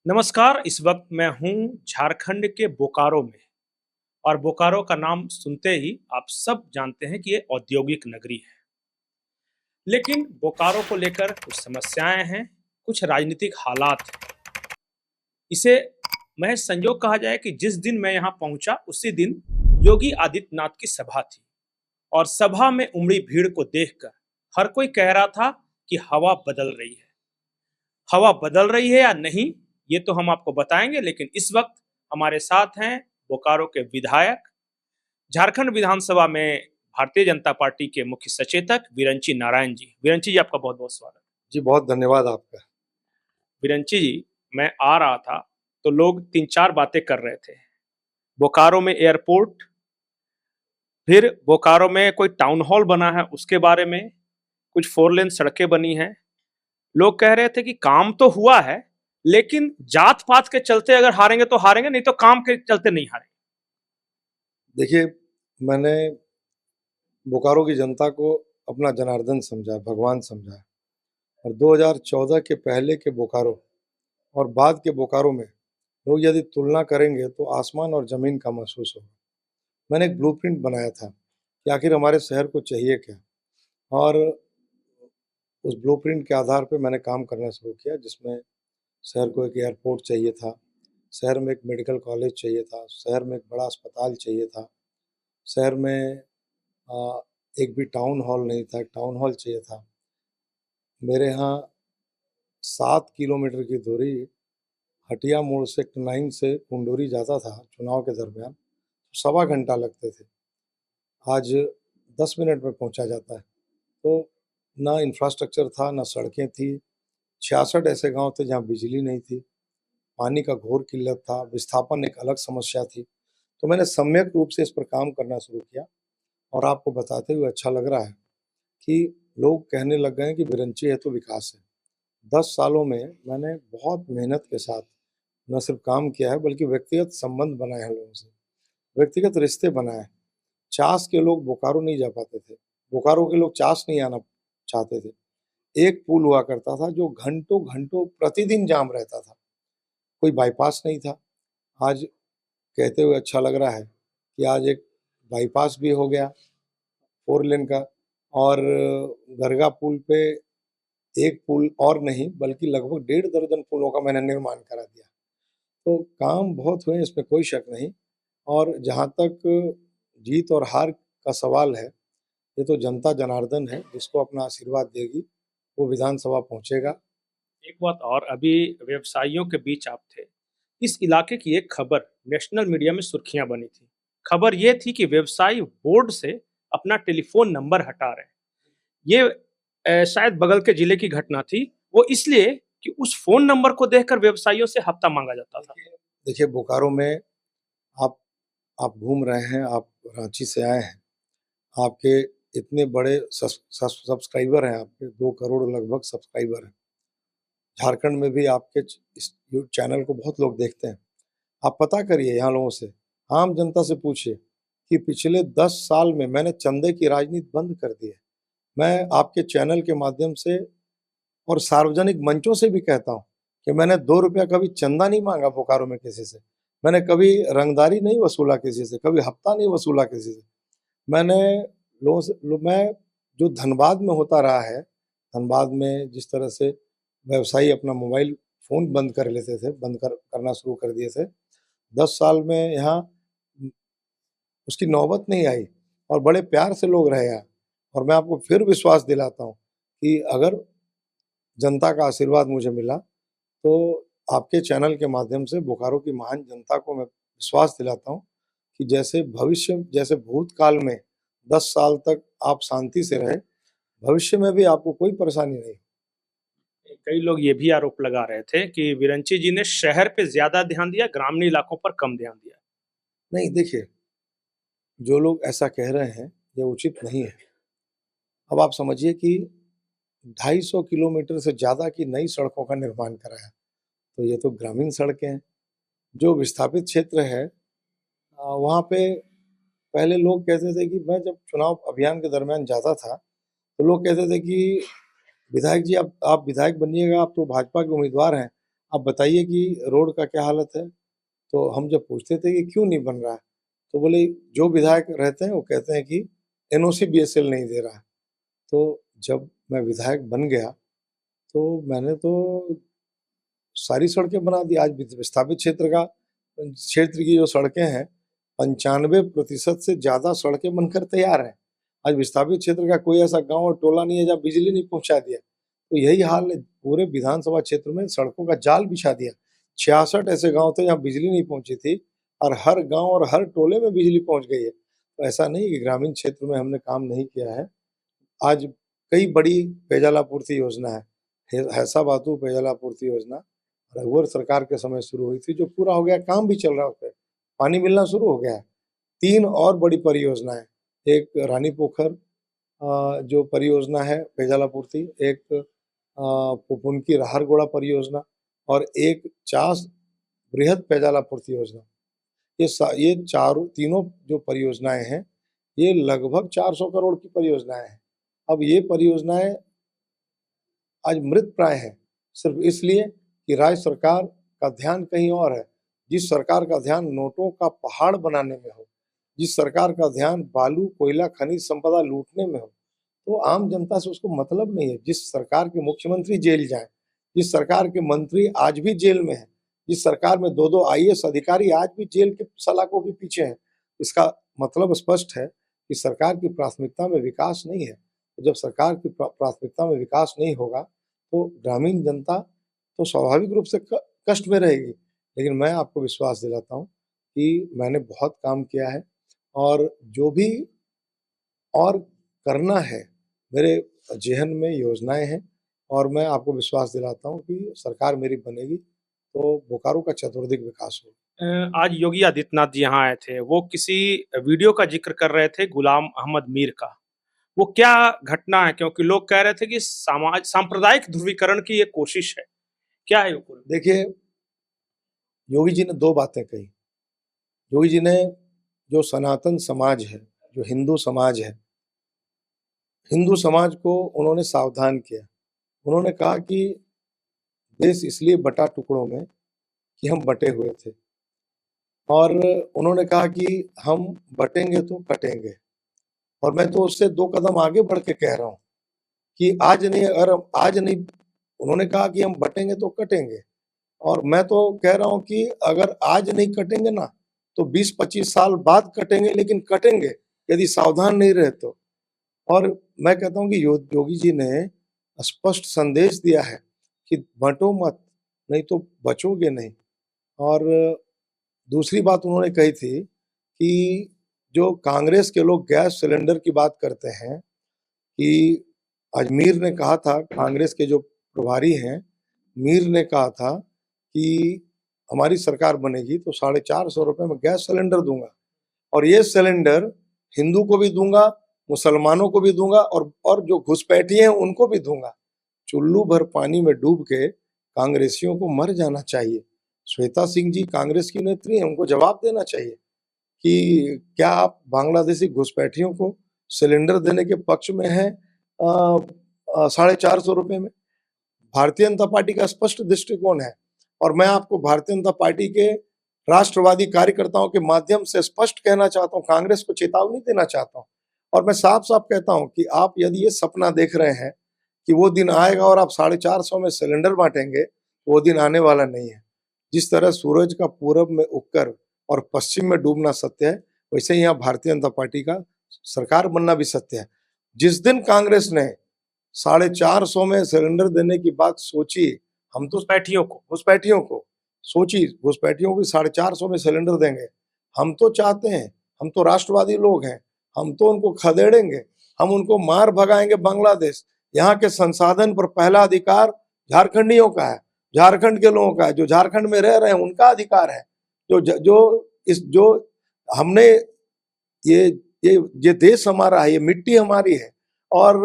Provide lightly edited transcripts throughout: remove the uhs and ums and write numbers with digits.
नमस्कार। इस वक्त मैं हूँ झारखंड के बोकारो में। और बोकारो का नाम सुनते ही आप सब जानते हैं कि ये औद्योगिक नगरी है। लेकिन बोकारो को लेकर कुछ समस्याएं हैं, कुछ राजनीतिक हालात हैं। इसे महज संयोग कहा जाए कि जिस दिन मैं यहाँ पहुंचा उसी दिन योगी आदित्यनाथ की सभा थी। और सभा में उमड़ी भीड़ को देखकर हर कोई कह रहा था कि हवा बदल रही है। हवा बदल रही है या नहीं, ये तो हम आपको बताएंगे। लेकिन इस वक्त हमारे साथ हैं बोकारो के विधायक, झारखंड विधानसभा में भारतीय जनता पार्टी के मुख्य सचेतक विरंची नारायण जी। विरंची जी, आपका बहुत बहुत स्वागत। जी बहुत धन्यवाद आपका। विरंची जी, मैं आ रहा था तो लोग तीन चार बातें कर रहे थे। बोकारो में एयरपोर्ट, फिर बोकारो में कोई टाउन हॉल बना है उसके बारे में, कुछ 4 लेन सड़कें बनी हैं। लोग कह रहे थे कि काम तो हुआ है, लेकिन जात पात के चलते अगर हारेंगे तो हारेंगे, नहीं तो काम के चलते नहीं हारेंगे। देखिए, मैंने बोकारो की जनता को अपना जनार्दन समझा, भगवान समझा। और 2014 के पहले के बोकारो और बाद के बोकारो में लोग यदि तुलना करेंगे तो आसमान और ज़मीन का महसूस होगा। मैंने एक ब्लूप्रिंट बनाया था कि आखिर हमारे शहर को चाहिए क्या, और उस ब्लूप्रिंट के आधार पे मैंने काम करना शुरू किया, जिसमें शहर को एक एयरपोर्ट चाहिए था, शहर में एक मेडिकल कॉलेज चाहिए था, शहर में एक बड़ा अस्पताल चाहिए था, शहर में एक भी टाउन हॉल नहीं था, एक टाउन हॉल चाहिए था। मेरे यहाँ 7 किलोमीटर की दूरी हटिया मोड़ से कनाइन से कुंडोरी जाता था चुनाव के दरमियान, तो सवा घंटा लगते थे। आज 10 मिनट में पहुँचा जाता है। तो ना इंफ्रास्ट्रक्चर था, ना सड़कें थी। 66 ऐसे गाँव थे जहाँ बिजली नहीं थी, पानी का घोर किल्लत था, विस्थापन एक अलग समस्या थी। तो मैंने सम्यक रूप से इस पर काम करना शुरू किया, और आपको बताते हुए अच्छा लग रहा है कि लोग कहने लग गए हैं कि विरंची है तो विकास है। 10 सालों में मैंने बहुत मेहनत के साथ न सिर्फ काम किया है, बल्कि व्यक्तिगत संबंध बनाए हैं लोगों से, व्यक्तिगत रिश्ते बनाए हैं। चास के लोग बोकारो नहीं जा पाते थे, बोकारो के लोग चास नहीं आना चाहते थे। एक पुल हुआ करता था जो घंटों-घंटों प्रतिदिन जाम रहता था, कोई बाईपास नहीं था। आज कहते हुए अच्छा लग रहा है कि आज एक बाईपास भी हो गया 4 लेन का, और गरगा पुल पे एक पुल और नहीं बल्कि लगभग 1.5 दर्जन पुलों का मैंने निर्माण करा दिया। तो काम बहुत हुए, इसमें कोई शक नहीं। और जहाँ तक जीत और हार का सवाल है, ये तो जनता जनार्दन है, जिसको अपना आशीर्वाद देगी वो विधानसभा पहुँचेगा। एक बात और, अभी व्यवसायियों के बीच आप थे। इस इलाके की एक खबर नेशनल मीडिया में सुर्खियां बनी थी। खबर ये थी कि व्यवसायी बोर्ड से अपना टेलीफोन नंबर हटा रहे हैं। ये शायद बगल के जिले की घटना थी। वो इसलिए कि उस फोन नंबर को देखकर व्यवसायियों से हफ्ता मांगा जाता था। देखिए, बोकारो में आप आप घूम रहे हैं, आप रांची से आए हैं, आपके इतने बड़े सब्सक्राइबर हैं, आपके 2 करोड़ लगभग सब्सक्राइबर हैं। झारखंड में भी आपके इस चैनल को बहुत लोग देखते हैं। आप पता करिए यहाँ लोगों से, आम जनता से पूछिए कि पिछले 10 साल में मैंने चंदे की राजनीति बंद कर दी है। मैं आपके चैनल के माध्यम से और सार्वजनिक मंचों से भी कहता हूँ कि मैंने 2 रुपया कभी चंदा नहीं माँगा बोकारो में किसी से। मैंने कभी रंगदारी नहीं वसूला किसी से, कभी हफ्ता नहीं वसूला किसी से। मैंने लोगों से मैं जो धनबाद में होता रहा है, धनबाद में जिस तरह से व्यवसायी अपना मोबाइल फ़ोन बंद कर लेते थे, बंद करना शुरू कर दिए थे। 10 साल में यहाँ उसकी नौबत नहीं आई, और बड़े प्यार से लोग रहे यहाँ। और मैं आपको फिर विश्वास दिलाता हूँ कि अगर जनता का आशीर्वाद मुझे मिला, तो आपके चैनल के माध्यम से बोकारो की महान जनता को मैं विश्वास दिलाता हूँ कि जैसे भविष्य, जैसे भूतकाल में 10 साल तक आप शांति से रहे, भविष्य में भी आपको कोई परेशानी नहीं। कई लोग ये भी आरोप लगा रहे थे कि विरंची जी ने शहर पे ज्यादा ध्यान दिया, ग्रामीण इलाकों पर कम ध्यान दिया। नहीं, देखिए, जो लोग ऐसा कह रहे हैं, ये उचित नहीं है। अब आप समझिए कि 250 किलोमीटर से ज़्यादा की नई सड़कों का निर्माण कराया, तो ये तो ग्रामीण सड़कें हैं। जो विस्थापित क्षेत्र है, वहाँ पे पहले लोग कहते थे कि मैं जब चुनाव अभियान के दरमियान जाता था, तो लोग कहते थे कि विधायक जी, आप विधायक बनिएगा, आप तो भाजपा के उम्मीदवार हैं, आप बताइए कि रोड का क्या हालत है। तो हम जब पूछते थे कि क्यों नहीं बन रहा है, तो बोले जो विधायक रहते हैं वो कहते हैं कि एनओसी बीएसएल नहीं दे रहा है। तो जब मैं विधायक बन गया तो मैंने तो सारी सड़कें बना दी। आज विस्थापित क्षेत्र की जो सड़कें हैं, 95% से ज़्यादा सड़कें बनकर तैयार हैं। आज विस्थापित क्षेत्र का कोई ऐसा गांव और टोला नहीं है जहाँ बिजली नहीं पहुंचा दिया। तो यही हाल है, पूरे विधानसभा क्षेत्र में सड़कों का जाल बिछा दिया। 66 ऐसे गांव थे जहाँ बिजली नहीं पहुंची थी और हर गांव और हर टोले में बिजली पहुंच गई है। तो ऐसा नहीं कि ग्रामीण क्षेत्र में हमने काम नहीं किया है। आज कई बड़ी पेयजल आपूर्ति योजना है। हैसा बातू पेयजल आपूर्ति योजना रघुवर सरकार के समय शुरू हुई थी, जो पूरा हो गया, काम भी चल रहा है, उसपे पानी मिलना शुरू हो गया है। 3 और बड़ी परियोजनाएं, एक रानी पोखर जो परियोजना है पेयजल आपूर्ति, एक पुपुनकी राहरगोड़ा परियोजना और एक चास बृहद पेयजल आपूर्ति योजना। ये तीनों जो परियोजनाएं हैं, ये लगभग 400 करोड़ की परियोजनाएं हैं। अब ये परियोजनाएं आज मृत प्राय है, सिर्फ इसलिए कि राज्य सरकार का ध्यान कहीं और है। जिस सरकार का ध्यान नोटों का पहाड़ बनाने में हो, जिस सरकार का ध्यान बालू कोयला खनिज संपदा लूटने में हो, तो आम जनता से उसको मतलब नहीं है। जिस सरकार के मुख्यमंत्री जेल जाए, जिस सरकार के मंत्री आज भी जेल में है, जिस सरकार में 2-2 आईएएस अधिकारी आज भी जेल के सलाखों के पीछे हैं, इसका मतलब स्पष्ट है कि सरकार की प्राथमिकता में विकास नहीं है। तो जब सरकार की प्राथमिकता में विकास नहीं होगा तो ग्रामीण जनता तो स्वाभाविक रूप से कष्ट में रहेगी। लेकिन मैं आपको विश्वास दिलाता हूँ कि मैंने बहुत काम किया है और जो भी और करना है, मेरे ज़हन में योजनाएँ हैं और मैं आपको विश्वास दिलाता हूँ कि सरकार मेरी बनेगी तो बोकारो का चतुर्दिक विकास होगा। आज योगी आदित्यनाथ जी यहाँ आए थे। वो किसी वीडियो का जिक्र कर रहे थे गुलाम अहमद मीर का। वो क्या घटना है? क्योंकि लोग कह रहे थे कि सांप्रदायिक ध्रुवीकरण की ये कोशिश है। क्या है वो पूरा? देखिए, योगी जी ने 2 बातें कही। योगी जी ने जो सनातन समाज है, जो हिंदू समाज को उन्होंने सावधान किया। उन्होंने कहा कि देश इसलिए बटा टुकड़ों में कि हम बटे हुए थे और उन्होंने कहा कि हम बटेंगे तो कटेंगे। और मैं तो उससे 2 कदम आगे बढ़ के कह रहा हूँ कि आज नहीं, उन्होंने कहा कि हम बटेंगे तो कटेंगे और मैं तो कह रहा हूँ कि अगर आज नहीं कटेंगे ना, तो 20-25 साल बाद कटेंगे, लेकिन कटेंगे यदि सावधान नहीं रहे तो। और मैं कहता हूँ कि योगी जी ने स्पष्ट संदेश दिया है कि बंटो मत, नहीं तो बचोगे नहीं। और दूसरी बात उन्होंने कही थी कि जो कांग्रेस के लोग गैस सिलेंडर की बात करते हैं कि अजमीर ने कहा था, कांग्रेस के जो प्रभारी हैं, मीर ने कहा था कि हमारी सरकार बनेगी तो 450 रुपए में गैस सिलेंडर दूंगा और ये सिलेंडर हिंदू को भी दूंगा, मुसलमानों को भी दूंगा और जो घुसपैठिए हैं उनको भी दूंगा। चुल्लू भर पानी में डूब के कांग्रेसियों को मर जाना चाहिए। श्वेता सिंह जी कांग्रेस की नेत्री हैं, उनको जवाब देना चाहिए कि क्या आप बांग्लादेशी घुसपैठियों को सिलेंडर देने के पक्ष में हैं 450 रुपए में? भारतीय जनता पार्टी का स्पष्ट दृष्टिकोण है और मैं आपको भारतीय जनता पार्टी के राष्ट्रवादी कार्यकर्ताओं के माध्यम से स्पष्ट कहना चाहता हूँ, कांग्रेस को चेतावनी देना चाहता हूँ और मैं साफ-साफ कहता हूँ कि आप यदि ये सपना देख रहे हैं कि वो दिन आएगा और आप 450 में सिलेंडर बांटेंगे, वो दिन आने वाला नहीं है। जिस तरह सूरज का पूरब में उगकर और पश्चिम में डूबना सत्य है, वैसे ही यहाँ भारतीय जनता पार्टी का सरकार बनना भी सत्य है। जिस दिन कांग्रेस ने 450 में सिलेंडर देने की बात सोची, हम तो घुसपैठियों को सोची, घुसपैठियों को 450 में सिलेंडर देंगे। हम तो चाहते हैं, हम तो राष्ट्रवादी लोग हैं, हम तो उनको खदेड़ेंगे, हम उनको मार भगाएंगे बांग्लादेश। यहाँ के संसाधन पर पहला अधिकार झारखंडियों का है, झारखंड के लोगों का है, जो झारखंड में रह रहे हैं उनका अधिकार है। जो हमने ये देश हमारा है, ये मिट्टी हमारी है और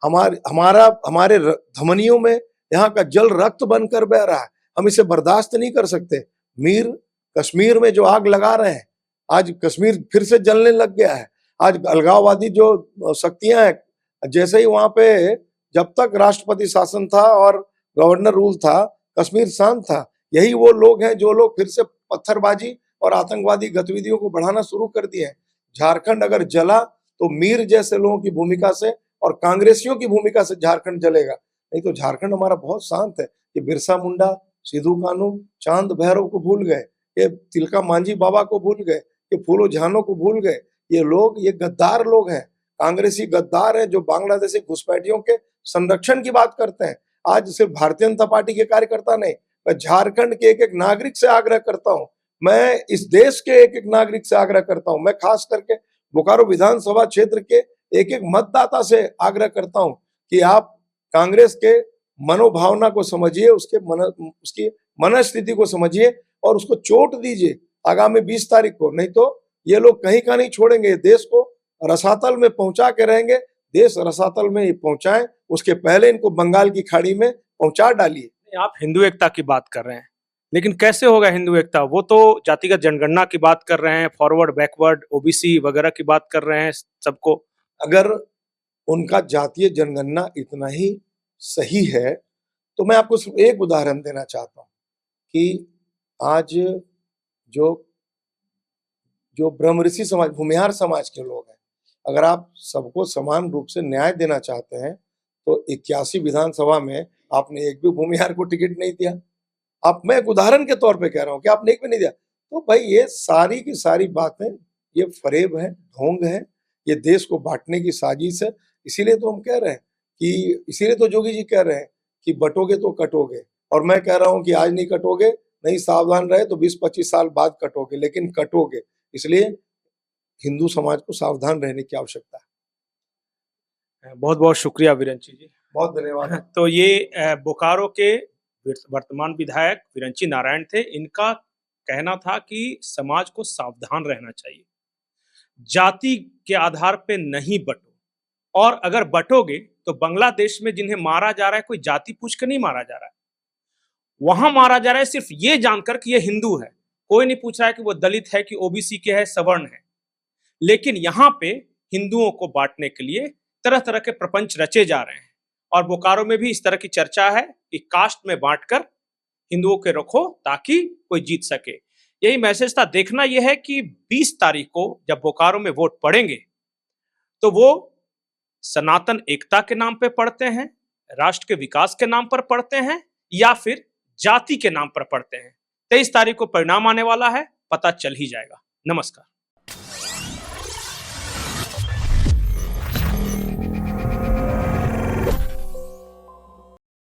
हमारे धमनियों में यहाँ का जल रक्त बनकर बह रहा है, हम इसे बर्दाश्त नहीं कर सकते। मीर कश्मीर में जो आग लगा रहे हैं, आज कश्मीर फिर से जलने लग गया है। आज अलगाववादी जो शक्तियां हैं, जैसे ही वहां पे जब तक राष्ट्रपति शासन था और गवर्नर रूल था, कश्मीर शांत था। यही वो लोग हैं जो लोग फिर से पत्थरबाजी और आतंकवादी गतिविधियों को बढ़ाना शुरू कर दिए हैं। झारखंड अगर जला तो मीर जैसे लोगों की भूमिका से और कांग्रेसियों की भूमिका से झारखंड जलेगा, नहीं तो झारखंड हमारा बहुत शांत है। ये बिरसा मुंडा, सिद्धू कानू, चांद भैरव को भूल गए, ये तिलका मांझी बाबा को भूल गए, ये फूलो झानो को भूल गए। ये लोग, ये गद्दार लोग हैं, कांग्रेसी गद्दार हैं जो बांग्लादेशी घुसपैठियों के संरक्षण की बात करते हैं। आज सिर्फ भारतीय जनता पार्टी के कार्यकर्ता नहीं, मैं झारखंड के एक एक नागरिक से आग्रह करता हूं, मैं इस देश के एक एक नागरिक से आग्रह करता हूं, मैं खास करके बोकारो विधानसभा क्षेत्र के एक एक मतदाता से आग्रह करता हूं कि आप कांग्रेस के मनोभावना को समझिए, उसकी मनस्थिति को समझिए और उसको चोट दीजिए आगामी 20 तारीख को। नहीं तो ये लोग कहीं का नहीं छोड़ेंगे, देश को रसातल में पहुंचा के रहेंगे। देश रसातल में ही पहुंचाएं, उसके पहले इनको बंगाल की खाड़ी में पहुंचा डालिए। आप हिंदू एकता की बात कर रहे हैं, लेकिन कैसे होगा हिंदू एकता? वो तो जातिगत जनगणना की बात कर रहे हैं, फॉरवर्ड बैकवर्ड ओबीसी वगैरह की बात कर रहे हैं सबको। अगर उनका जातीय जनगणना इतना ही सही है तो मैं आपको सिर्फ एक उदाहरण देना चाहता हूं कि आज जो जो ब्रह्मऋषि समाज, भूमिहार समाज के लोग हैं, अगर आप सबको समान रूप से न्याय देना चाहते हैं तो 81 विधानसभा में आपने एक भी भूमिहार को टिकट नहीं दिया। आप, मैं एक उदाहरण के तौर पे कह रहा हूं कि आपने एक भी नहीं दिया। तो भाई ये सारी की सारी बातें ये फरेब है, ढोंग है, ये देश को बांटने की साजिश है। इसीलिए तो हम कह रहे हैं कि, इसीलिए तो योगी जी कह रहे हैं कि बटोगे तो कटोगे, और मैं कह रहा हूं कि आज नहीं कटोगे, नहीं सावधान रहे तो 20-25 साल बाद कटोगे, लेकिन कटोगे। इसलिए हिंदू समाज को सावधान रहने की आवश्यकता है। बहुत बहुत शुक्रिया विरंची जी, बहुत धन्यवाद। तो ये बोकारो के वर्तमान विधायक विरंची नारायण थे। इनका कहना था कि समाज को सावधान रहना चाहिए, जाति के आधार पे नहीं बटो, और अगर बटोगे तो बांग्लादेश में जिन्हें मारा जा रहा है कोई जाति पूछ कर नहीं मारा जा रहा है, वहां मारा जा रहा है सिर्फ ये जानकर कि ये हिंदू है। कोई नहीं पूछ रहा है कि वो दलित है कि ओबीसी के है, सवर्ण है। लेकिन यहाँ पे हिंदुओं को बांटने के लिए तरह तरह के प्रपंच रचे जा रहे हैं, और बोकारो में भी इस तरह की चर्चा है कि कास्ट में बांटकर हिंदुओं के रखो ताकि कोई जीत सके। यही मैसेज था। देखना यह है कि 20 तारीख को जब बोकारो में वोट पड़ेंगे तो वो सनातन एकता के नाम पे पढ़ते हैं, राष्ट्र के विकास के नाम पर पढ़ते हैं, या फिर जाति के नाम पर पढ़ते हैं। 23 तारीख को परिणाम आने वाला है, पता चल ही जाएगा। नमस्कार।